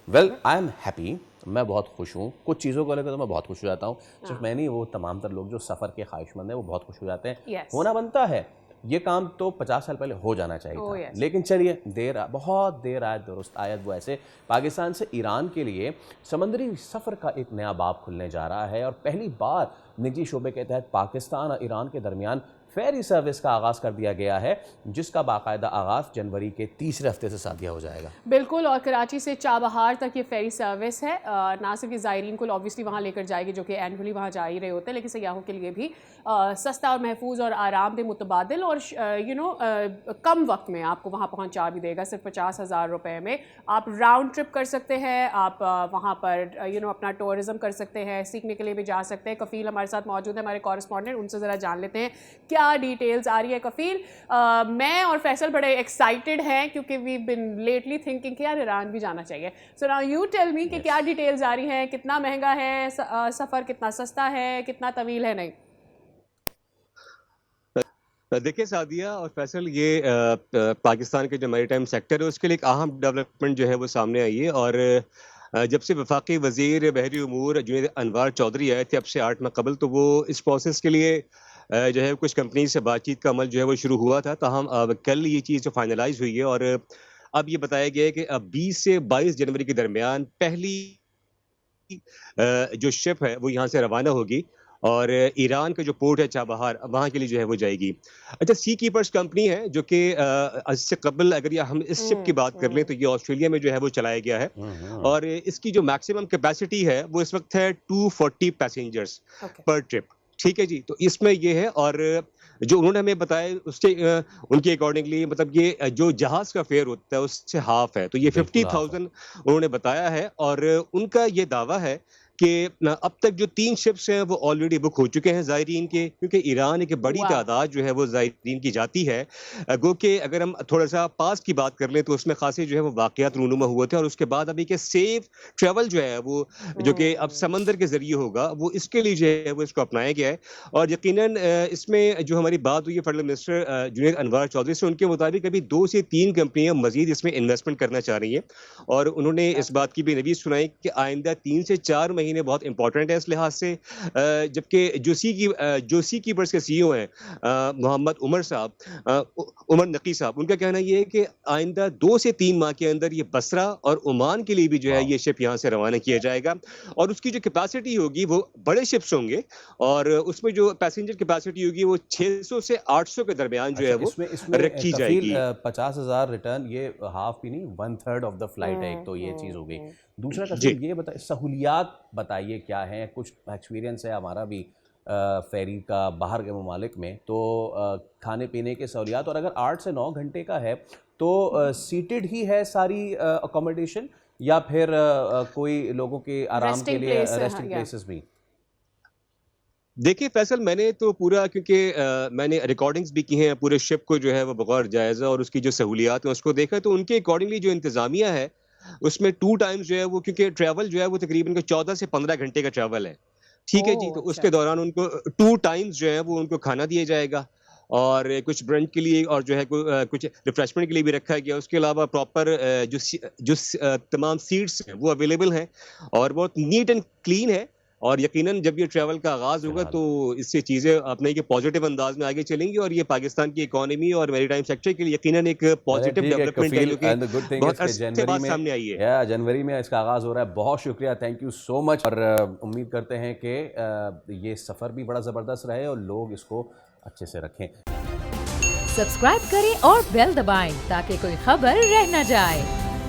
Well I am happy, میں بہت خوش ہوں. کچھ چیزوں کو لے کر تو میں بہت خوش ہو جاتا ہوں. صرف میں نہیں، وہ تمام تر لوگ جو سفر کے خواہش مند ہیں وہ بہت خوش ہو جاتے ہیں. ہونا بنتا ہے. یہ کام تو 50 سال پہلے ہو جانا چاہیے تھا، لیکن چلیے بہت دیر آئے درست آیت. وہ ایسے پاکستان سے ایران کے لیے سمندری سفر کا ایک نیا باب کھلنے جا رہا ہے، اور پہلی بار نجی شعبے کے تحت پاکستان اور ایران کے درمیان فیری سروس کا آغاز کر دیا گیا ہے، جس کا باقاعدہ آغاز جنوری کے تیسرے ہفتے سے ساتھ ہو جائے گا. بالکل، اور کراچی سے چابہار تک یہ فیری سروس ہے. نہ صرف یہ زائرین کو آبویسلی وہاں لے کر جائے گی جو کہ اینولی وہاں جا ہی رہے ہوتے ہیں، لیکن سیاحوں کے لیے بھی سستا اور محفوظ اور آرام دہ متبادل اور کم وقت میں آپ کو وہاں پہنچا بھی دے گا. صرف 50,000 روپے میں آپ راؤنڈ ٹرپ کر سکتے ہیں. آپ وہاں پر اپنا ٹورزم کر سکتے ہیں، سیکھنے کے لیے بھی جا سکتے ہیں. کفیل ہمارے ساتھ موجود ہیں، ہمارے کورسپونڈنٹ، ان سے ذرا جان لیتے ہیں کیا ڈیٹیلز آ رہی ہے. کفیل، میں اور فیصل بڑے ایکسائٹیڈ ہیں کیونکہ وی بن لیٹلی تھنکنگ کہ یار ایران بھی جانا چاہیے. So now you tell me کہ کیا ڈیٹیلز آ رہی ہیں، کتنا مہنگا ہے سفر، کتنا سستا ہے، کتنا طویل ہے. نہیں دیکھیں سعدیہ اور فیصل، یہ پاکستان کے جو میری ٹائم سیکٹر ہے اس کے لیے ایک اہم ڈیولپمنٹ جو ہے وہ سامنے آئی ہے. اور جب سے وفاقی وزیر بحری امور جنید انوار چودھری آئے تھے اب سے 8 ماہ قبل، تو وہ اس پروسیس کے لیے جو ہے کچھ کمپنی سے بات چیت کا عمل جو ہے وہ شروع ہوا تھا. تاہم کل یہ چیز جو فائنلائز ہوئی ہے، اور اب یہ بتایا گیا ہے کہ 20 سے 22 جنوری کے درمیان پہلی جو شپ ہے وہ یہاں سے روانہ ہوگی، اور ایران کا جو پورٹ ہے چابہار، وہاں کے لیے جو ہے وہ جائے گی. اچھا، سی کیپرز کمپنی ہے جو کہ اس سے قبل اگر ہم اس شپ کی بات کر لیں تو یہ آسٹریلیا میں جو ہے وہ چلایا گیا ہے، اور اس کی جو میکسیمم کیپیسٹی ہے وہ اس وقت ہے 240 پیسنجرز پر ٹرپ. ٹھیک ہے جی، تو اس میں یہ ہے. اور جو انہوں نے ہمیں بتایا اس کے ان کے اکارڈنگلی، مطلب یہ جو جہاز کا فیئر ہوتا ہے اس سے ہاف ہے، تو یہ 50,000 انہوں نے بتایا ہے. اور ان کا یہ دعویٰ ہے کہ اب تک جو 3 شپس ہیں وہ آلریڈی بک ہو چکے ہیں زائرین کے، کیونکہ ایران ایک بڑی تعداد جو ہے وہ زائرین کی جاتی ہے. گو کہ اگر ہم تھوڑا سا پاس کی بات کر لیں تو اس میں خاصے جو ہے وہ واقعات رونما ہوئے تھے، اور اس کے بعد ابھی کہ سیف ٹریول جو ہے وہ جو کہ اب سمندر کے ذریعے ہوگا، وہ اس کے لیے جو ہے وہ اس کو اپنایا گیا ہے. اور یقیناً اس میں جو ہماری بات ہوئی ہے فیڈرل منسٹر جنید انوار چودھری سے، ان کے مطابق ابھی 2 سے 3 کمپنیاں مزید اس میں انویسٹمنٹ کرنا چاہ رہی ہیں. اور انہوں نے اس بات کی بھی نوید سنائی کہ آئندہ 3 سے 4 مہینے بہت امپورٹنٹ ہے اس لحاظ سے. جبکہ جو سی کیپرز کے سی ای او ہیں محمد عمر نقی صاحب، ان کا کہنا یہ ہے کہ آئندہ 2 سے 3 ماہ کے اندر یہ بصرہ اور عمان کے لیے بھی جو ہے یہ شپ یہاں سے روانہ کیا جائے گا. اور اس کی جو کیپیسٹی ہوگی وہ بڑے شپس ہوں گے، اور اس میں جو پیسنجر کیپیسٹی ہوگی وہ 600 سے 800 کے درمیان جو ہے وہ رکھی جائے گی. 50,000 ریٹرن، یہ ہاف بھی نہیں، 1/3 آف دا فلائٹ ہے. ایک تو یہ چیز ہو گئی. دوسرا کفیل یہ بتائیے، سہولیات بتائیے کیا ہیں. کچھ ایکسپیرینس ہے ہمارا بھی فیری کا باہر کے ممالک میں، تو کھانے پینے کے سہولیات. اور اگر 8 سے 9 گھنٹے کا ہے تو سیٹڈ ہی ہے ساری اکوموڈیشن، یا پھر کوئی لوگوں کے آرام کے لیے ریسٹنگ پلیسز بھی؟ دیکھیے فیصل، میں نے تو پورا، کیونکہ میں نے ریکارڈنگز بھی کی ہیں پورے شپ کو جو ہے وہ بغور جائزہ، اور اس کی جو سہولیات ہیں اس کو دیکھا، تو ان کے اکارڈنگلی جو انتظامیہ ہے اس میں 2 ٹائمز جو ہے وہ، کیونکہ ٹریول جو ہے وہ تقریباً 14 سے 15 گھنٹے کا ٹریول ہے. ٹھیک ہے جی، تو اس کے دوران ان کو 2 ٹائمز جو ہے وہ ان کو کھانا دیا جائے گا، اور کچھ برنچ کے لیے اور جو ہے کچھ ریفریشمنٹ کے لیے بھی رکھا گیا. اس کے علاوہ پراپر جو تمام سیٹس ہیں وہ اویلیبل ہیں، اور بہت نیٹ اینڈ کلین ہے. اور یقیناً جب یہ ٹریول کا آغاز ہوگا تو اس سے چیزیں اپنے کے پوزیٹیو انداز میں آگے چلیں گی، اور یہ پاکستان کی اکانومی اور میری ٹائم سیکٹر کے لیے یقیناً ایک پوزیٹیو ڈیولپمنٹ ہے جو کہ بہت عرصے بعد سامنے آئی ہے. جنوری میں اس کا آغاز ہو رہا ہے. بہت شکریہ، تھینک یو سو مچ. اور امید کرتے ہیں کہ یہ سفر بھی بڑا زبردست رہے اور لوگ اس کو اچھے سے رکھیں. سبسکرائب کریں اور بیل دبائیں تاکہ کوئی خبر رہ نہ جائے.